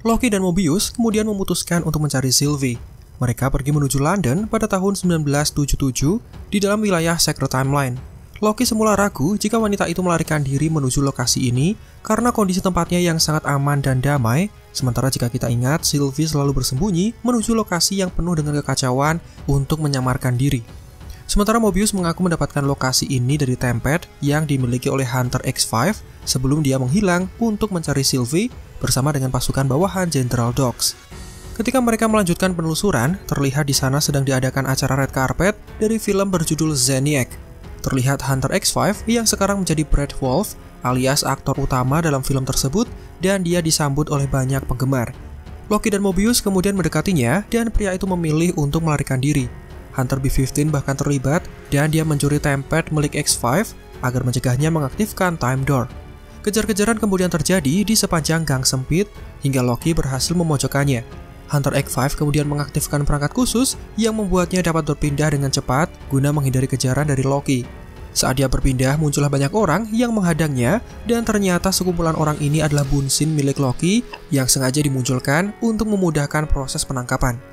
Loki dan Mobius kemudian memutuskan untuk mencari Sylvie. Mereka pergi menuju London pada tahun 1977 di dalam wilayah Secret Timeline. Loki semula ragu jika wanita itu melarikan diri menuju lokasi ini karena kondisi tempatnya yang sangat aman dan damai, sementara jika kita ingat Sylvie selalu bersembunyi menuju lokasi yang penuh dengan kekacauan untuk menyamarkan diri. Sementara Mobius mengaku mendapatkan lokasi ini dari Tempest yang dimiliki oleh Hunter X5 sebelum dia menghilang untuk mencari Sylvie bersama dengan pasukan bawahan General Dogs. Ketika mereka melanjutkan penelusuran, terlihat di sana sedang diadakan acara red carpet dari film berjudul Zeniac. Terlihat Hunter X5 yang sekarang menjadi Brad Wolf alias aktor utama dalam film tersebut dan dia disambut oleh banyak penggemar. Loki dan Mobius kemudian mendekatinya dan pria itu memilih untuk melarikan diri. Hunter B-15 bahkan terlibat dan dia mencuri Tempest milik X5 agar mencegahnya mengaktifkan Time Door. Kejar-kejaran kemudian terjadi di sepanjang gang sempit hingga Loki berhasil memojokkannya. Hunter X5 kemudian mengaktifkan perangkat khusus yang membuatnya dapat berpindah dengan cepat guna menghindari kejaran dari Loki. Saat dia berpindah, muncullah banyak orang yang menghadangnya dan ternyata sekumpulan orang ini adalah bunsin milik Loki yang sengaja dimunculkan untuk memudahkan proses penangkapan.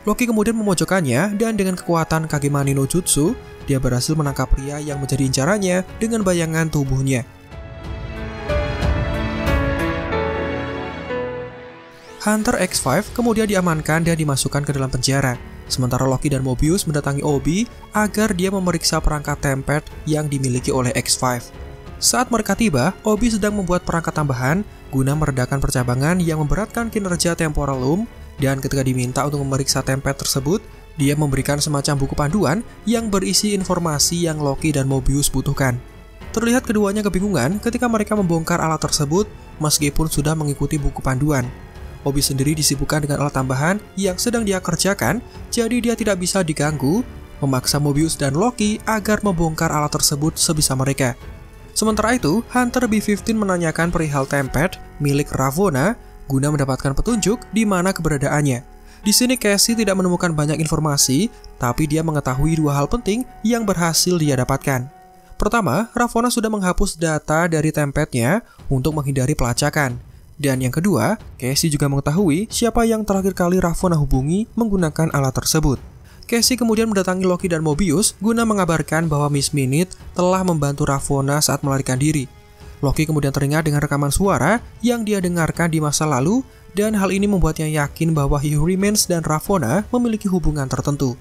Loki kemudian memojokkannya dan dengan kekuatan Kagemani no Jutsu, dia berhasil menangkap pria yang menjadi incarannya dengan bayangan tubuhnya. Hunter X5 kemudian diamankan dan dimasukkan ke dalam penjara, sementara Loki dan Mobius mendatangi Obi agar dia memeriksa perangkat Tempest yang dimiliki oleh X5. Saat mereka tiba, Obi sedang membuat perangkat tambahan guna meredakan percabangan yang memberatkan kinerja Temporal Loom, dan ketika diminta untuk memeriksa Tempest tersebut, dia memberikan semacam buku panduan yang berisi informasi yang Loki dan Mobius butuhkan. Terlihat keduanya kebingungan ketika mereka membongkar alat tersebut meskipun sudah mengikuti buku panduan. Obi sendiri disibukkan dengan alat tambahan yang sedang dia kerjakan, jadi dia tidak bisa diganggu, memaksa Mobius dan Loki agar membongkar alat tersebut sebisa mereka. Sementara itu, Hunter B-15 menanyakan perihal Tempest milik Ravonna guna mendapatkan petunjuk di mana keberadaannya. Di sini Cassie tidak menemukan banyak informasi, tapi dia mengetahui dua hal penting yang berhasil dia dapatkan. Pertama, Ravonna sudah menghapus data dari Tempest-nya untuk menghindari pelacakan. Dan yang kedua, Cassie juga mengetahui siapa yang terakhir kali Ravonna hubungi menggunakan alat tersebut. Cassie kemudian mendatangi Loki dan Mobius guna mengabarkan bahwa Miss Minute telah membantu Ravonna saat melarikan diri. Loki kemudian teringat dengan rekaman suara yang dia dengarkan di masa lalu, dan hal ini membuatnya yakin bahwa He Who Remains dan Ravonna memiliki hubungan tertentu.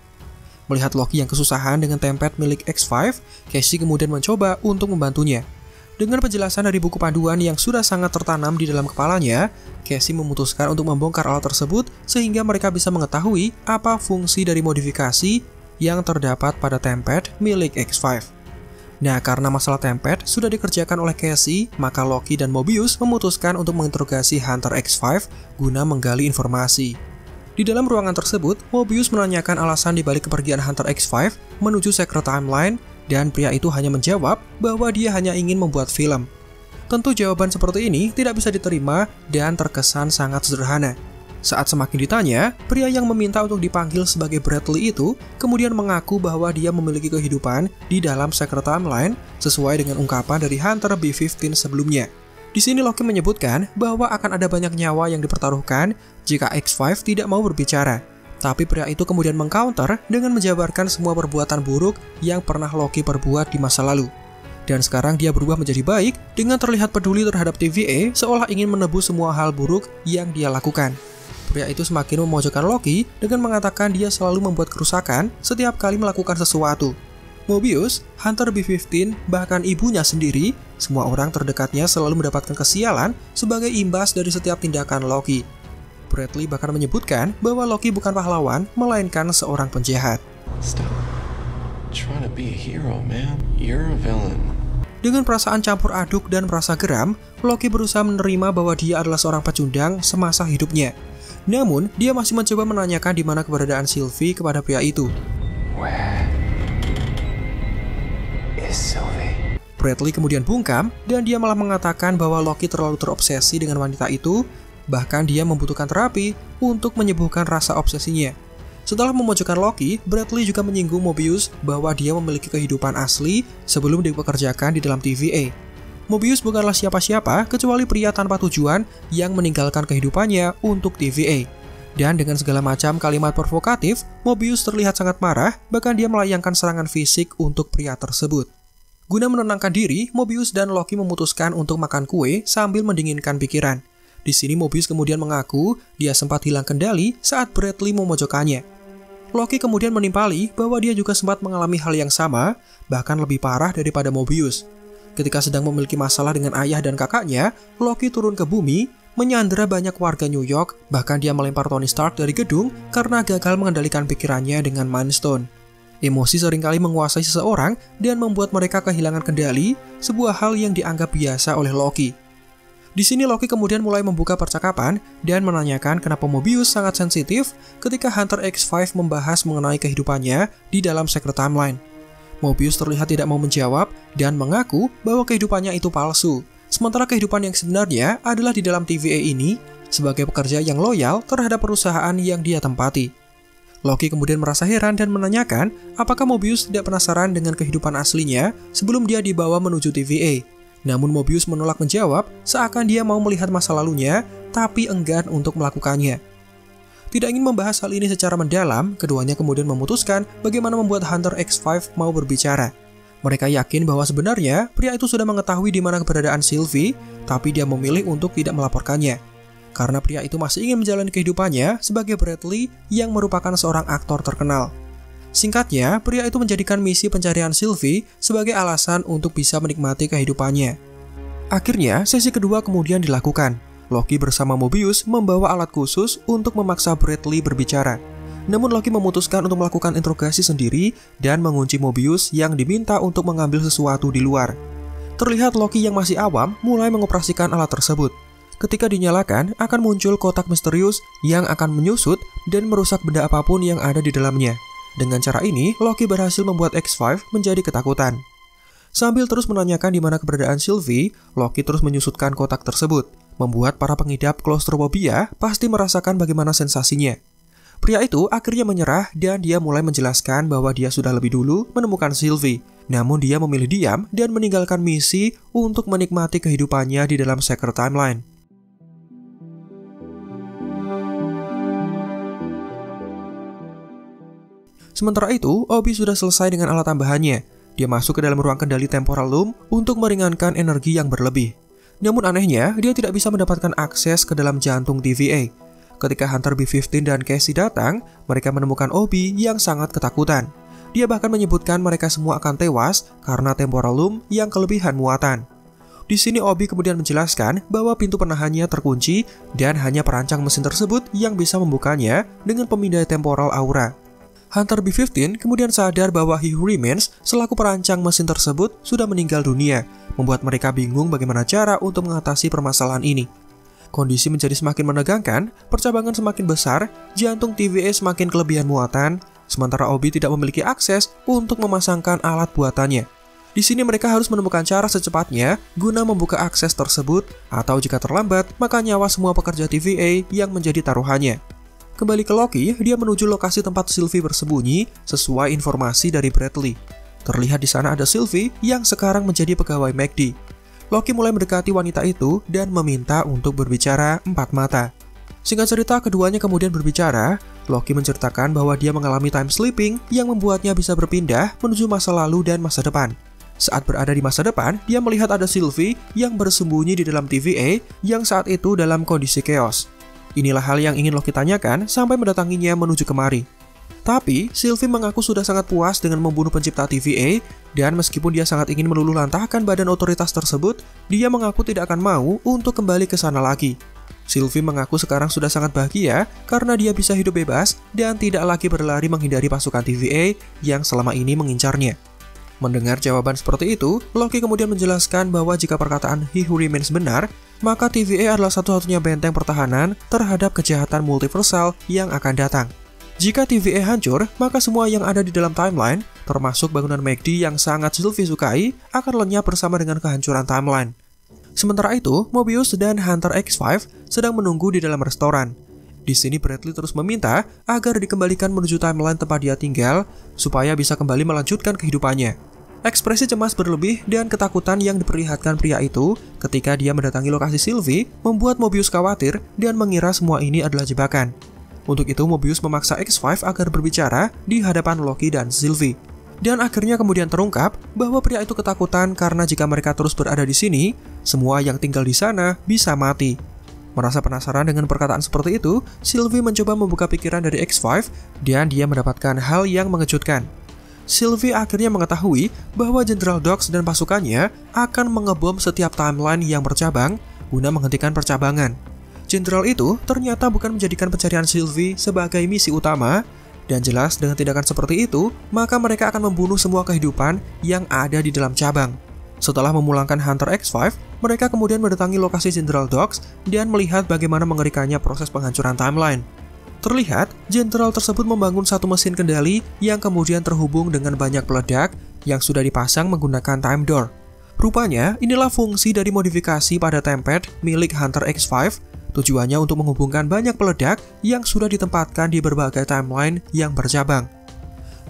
Melihat Loki yang kesusahan dengan Tempest milik X5, Cassie kemudian mencoba untuk membantunya. Dengan penjelasan dari buku panduan yang sudah sangat tertanam di dalam kepalanya, Cassie memutuskan untuk membongkar alat tersebut sehingga mereka bisa mengetahui apa fungsi dari modifikasi yang terdapat pada Tempest milik X5. Nah, karena masalah Tempest sudah dikerjakan oleh Cassie, maka Loki dan Mobius memutuskan untuk menginterogasi Hunter X5 guna menggali informasi. Di dalam ruangan tersebut, Mobius menanyakan alasan dibalik kepergian Hunter X5 menuju Secret Timeline, dan pria itu hanya menjawab bahwa dia hanya ingin membuat film. Tentu jawaban seperti ini tidak bisa diterima dan terkesan sangat sederhana. Saat semakin ditanya, pria yang meminta untuk dipanggil sebagai Bradley itu kemudian mengaku bahwa dia memiliki kehidupan di dalam Secret Timeline sesuai dengan ungkapan dari Hunter B-15 sebelumnya. Di sini Loki menyebutkan bahwa akan ada banyak nyawa yang dipertaruhkan jika X5 tidak mau berbicara. Tapi pria itu kemudian mengcounter dengan menjabarkan semua perbuatan buruk yang pernah Loki perbuat di masa lalu. Dan sekarang dia berubah menjadi baik dengan terlihat peduli terhadap TVA seolah ingin menebus semua hal buruk yang dia lakukan. Pria itu semakin memojokkan Loki dengan mengatakan dia selalu membuat kerusakan setiap kali melakukan sesuatu. Mobius, Hunter B-15, bahkan ibunya sendiri, semua orang terdekatnya selalu mendapatkan kesialan sebagai imbas dari setiap tindakan Loki. Bradley bahkan menyebutkan bahwa Loki bukan pahlawan, melainkan seorang penjahat. Dengan perasaan campur aduk dan merasa geram, Loki berusaha menerima bahwa dia adalah seorang pecundang semasa hidupnya. Namun, dia masih mencoba menanyakan di mana keberadaan Sylvie kepada pria itu. Bradley kemudian bungkam, dan dia malah mengatakan bahwa Loki terlalu terobsesi dengan wanita itu. Bahkan dia membutuhkan terapi untuk menyembuhkan rasa obsesinya. Setelah memojokkan Loki, Bradley juga menyinggung Mobius bahwa dia memiliki kehidupan asli sebelum dipekerjakan di dalam TVA. Mobius bukanlah siapa-siapa kecuali pria tanpa tujuan yang meninggalkan kehidupannya untuk TVA. Dan dengan segala macam kalimat provokatif, Mobius terlihat sangat marah, bahkan dia melayangkan serangan fisik untuk pria tersebut. Guna menenangkan diri, Mobius dan Loki memutuskan untuk makan kue sambil mendinginkan pikiran. Di sini Mobius kemudian mengaku dia sempat hilang kendali saat Bradley memojokkannya. Loki kemudian menimpali bahwa dia juga sempat mengalami hal yang sama, bahkan lebih parah daripada Mobius. Ketika sedang memiliki masalah dengan ayah dan kakaknya, Loki turun ke bumi, menyandera banyak warga New York, bahkan dia melempar Tony Stark dari gedung karena gagal mengendalikan pikirannya dengan Mind Stone. Emosi seringkali menguasai seseorang dan membuat mereka kehilangan kendali, sebuah hal yang dianggap biasa oleh Loki. Di sini Loki kemudian mulai membuka percakapan dan menanyakan kenapa Mobius sangat sensitif ketika Hunter X5 membahas mengenai kehidupannya di dalam Secret Timeline. Mobius terlihat tidak mau menjawab dan mengaku bahwa kehidupannya itu palsu, sementara kehidupan yang sebenarnya adalah di dalam TVA ini sebagai pekerja yang loyal terhadap perusahaan yang dia tempati. Loki kemudian merasa heran dan menanyakan apakah Mobius tidak penasaran dengan kehidupan aslinya sebelum dia dibawa menuju TVA. Namun Mobius menolak menjawab seakan dia mau melihat masa lalunya tapi enggan untuk melakukannya. Tidak ingin membahas hal ini secara mendalam, keduanya kemudian memutuskan bagaimana membuat Hunter X5 mau berbicara. Mereka yakin bahwa sebenarnya pria itu sudah mengetahui di mana keberadaan Sylvie, tapi dia memilih untuk tidak melaporkannya. Karena pria itu masih ingin menjalani kehidupannya sebagai Bradley yang merupakan seorang aktor terkenal. Singkatnya, pria itu menjadikan misi pencarian Sylvie sebagai alasan untuk bisa menikmati kehidupannya. Akhirnya, sesi kedua kemudian dilakukan. Loki bersama Mobius membawa alat khusus untuk memaksa Bradley berbicara. Namun Loki memutuskan untuk melakukan interogasi sendiri dan mengunci Mobius yang diminta untuk mengambil sesuatu di luar. Terlihat Loki yang masih awam mulai mengoperasikan alat tersebut. Ketika dinyalakan, akan muncul kotak misterius yang akan menyusut dan merusak benda apapun yang ada di dalamnya. Dengan cara ini, Loki berhasil membuat X5 menjadi ketakutan. Sambil terus menanyakan di mana keberadaan Sylvie, Loki terus menyusutkan kotak tersebut, membuat para pengidap klaustrofobia pasti merasakan bagaimana sensasinya. Pria itu akhirnya menyerah dan dia mulai menjelaskan bahwa dia sudah lebih dulu menemukan Sylvie. Namun dia memilih diam dan meninggalkan misi untuk menikmati kehidupannya di dalam Secret Timeline. Sementara itu, Obi sudah selesai dengan alat tambahannya. Dia masuk ke dalam ruang kendali Temporal Loom untuk meringankan energi yang berlebih. Namun anehnya, dia tidak bisa mendapatkan akses ke dalam jantung TVA. Ketika Hunter B-15 dan Cassie datang, mereka menemukan Obi yang sangat ketakutan. Dia bahkan menyebutkan mereka semua akan tewas karena Temporal Loom yang kelebihan muatan. Di sini Obi kemudian menjelaskan bahwa pintu penahannya terkunci dan hanya perancang mesin tersebut yang bisa membukanya dengan pemindai temporal aura. Hunter B-15 kemudian sadar bahwa He Who Remains selaku perancang mesin tersebut sudah meninggal dunia, membuat mereka bingung bagaimana cara untuk mengatasi permasalahan ini. Kondisi menjadi semakin menegangkan, percabangan semakin besar, jantung TVA semakin kelebihan muatan, sementara Obi tidak memiliki akses untuk memasangkan alat buatannya. Di sini mereka harus menemukan cara secepatnya guna membuka akses tersebut, atau jika terlambat, maka nyawa semua pekerja TVA yang menjadi taruhannya. Kembali ke Loki, dia menuju lokasi tempat Sylvie bersembunyi sesuai informasi dari Bradley. Terlihat di sana ada Sylvie yang sekarang menjadi pegawai McD. Loki mulai mendekati wanita itu dan meminta untuk berbicara empat mata. Singkat cerita, keduanya kemudian berbicara. Loki menceritakan bahwa dia mengalami time sleeping yang membuatnya bisa berpindah menuju masa lalu dan masa depan. Saat berada di masa depan, dia melihat ada Sylvie yang bersembunyi di dalam TVA yang saat itu dalam kondisi chaos. Inilah hal yang ingin Loki tanyakan sampai mendatanginya menuju kemari. Tapi, Sylvie mengaku sudah sangat puas dengan membunuh pencipta TVA, dan meskipun dia sangat ingin meluluhlantahkan badan otoritas tersebut, dia mengaku tidak akan mau untuk kembali ke sana lagi. Sylvie mengaku sekarang sudah sangat bahagia karena dia bisa hidup bebas dan tidak lagi berlari menghindari pasukan TVA yang selama ini mengincarnya. Mendengar jawaban seperti itu, Loki kemudian menjelaskan bahwa jika perkataan He Who Remains benar, maka TVA adalah satu-satunya benteng pertahanan terhadap kejahatan multiversal yang akan datang. Jika TVA hancur, maka semua yang ada di dalam timeline, termasuk bangunan McD yang sangat Sylvie sukai, akan lenyap bersama dengan kehancuran timeline. Sementara itu, Mobius dan Hunter X5 sedang menunggu di dalam restoran. Di sini Bradley terus meminta agar dikembalikan menuju timeline tempat dia tinggal, supaya bisa kembali melanjutkan kehidupannya. Ekspresi cemas berlebih dan ketakutan yang diperlihatkan pria itu ketika dia mendatangi lokasi Sylvie membuat Mobius khawatir dan mengira semua ini adalah jebakan. Untuk itu, Mobius memaksa X5 agar berbicara di hadapan Loki dan Sylvie. Dan akhirnya kemudian terungkap bahwa pria itu ketakutan karena jika mereka terus berada di sini, semua yang tinggal di sana bisa mati. Merasa penasaran dengan perkataan seperti itu, Sylvie mencoba membuka pikiran dari X5 dan dia mendapatkan hal yang mengejutkan. Sylvie akhirnya mengetahui bahwa Jenderal Dox dan pasukannya akan mengebom setiap timeline yang bercabang guna menghentikan percabangan. Jenderal itu ternyata bukan menjadikan pencarian Sylvie sebagai misi utama, dan jelas dengan tindakan seperti itu, maka mereka akan membunuh semua kehidupan yang ada di dalam cabang. Setelah memulangkan Hunter X5, mereka kemudian mendatangi lokasi Jenderal Dox dan melihat bagaimana mengerikannya proses penghancuran timeline. Terlihat, jenderal tersebut membangun satu mesin kendali yang kemudian terhubung dengan banyak peledak yang sudah dipasang menggunakan time door. Rupanya, inilah fungsi dari modifikasi pada Tempad milik Hunter X5, tujuannya untuk menghubungkan banyak peledak yang sudah ditempatkan di berbagai timeline yang bercabang.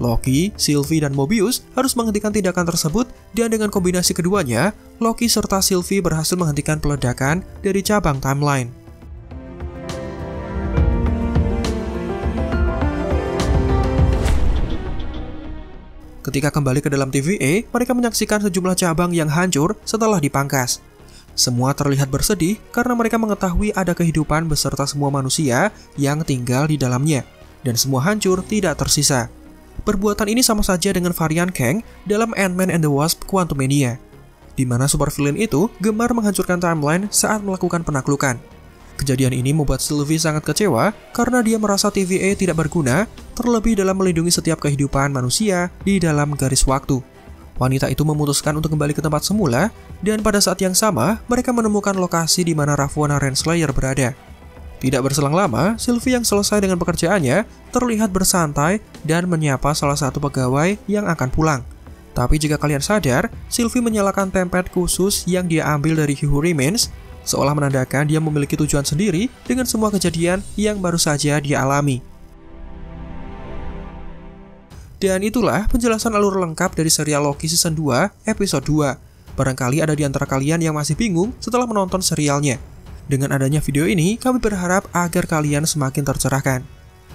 Loki, Sylvie, dan Mobius harus menghentikan tindakan tersebut, dan dengan kombinasi keduanya, Loki serta Sylvie berhasil menghentikan peledakan dari cabang timeline. Ketika kembali ke dalam TVA, mereka menyaksikan sejumlah cabang yang hancur setelah dipangkas. Semua terlihat bersedih karena mereka mengetahui ada kehidupan beserta semua manusia yang tinggal di dalamnya, dan semua hancur tidak tersisa. Perbuatan ini sama saja dengan varian Kang dalam Ant-Man and the Wasp Quantumania, di mana supervillain itu gemar menghancurkan timeline saat melakukan penaklukan. Kejadian ini membuat Sylvie sangat kecewa karena dia merasa TVA tidak berguna, terlebih dalam melindungi setiap kehidupan manusia di dalam garis waktu. Wanita itu memutuskan untuk kembali ke tempat semula, dan pada saat yang sama, mereka menemukan lokasi di mana Ravonna Renslayer berada. Tidak berselang lama, Sylvie yang selesai dengan pekerjaannya terlihat bersantai dan menyapa salah satu pegawai yang akan pulang. Tapi jika kalian sadar, Sylvie menyalakan Tempad khusus yang dia ambil dari He Who Remains, seolah menandakan dia memiliki tujuan sendiri dengan semua kejadian yang baru saja dia alami. Dan itulah penjelasan alur lengkap dari serial Loki Season 2, Episode 2. Barangkali ada di antara kalian yang masih bingung setelah menonton serialnya. Dengan adanya video ini, kami berharap agar kalian semakin tercerahkan.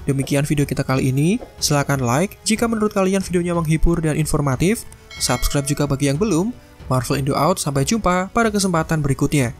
Demikian video kita kali ini, silahkan like jika menurut kalian videonya menghibur dan informatif, subscribe juga bagi yang belum. Marvel Indo out, sampai jumpa pada kesempatan berikutnya.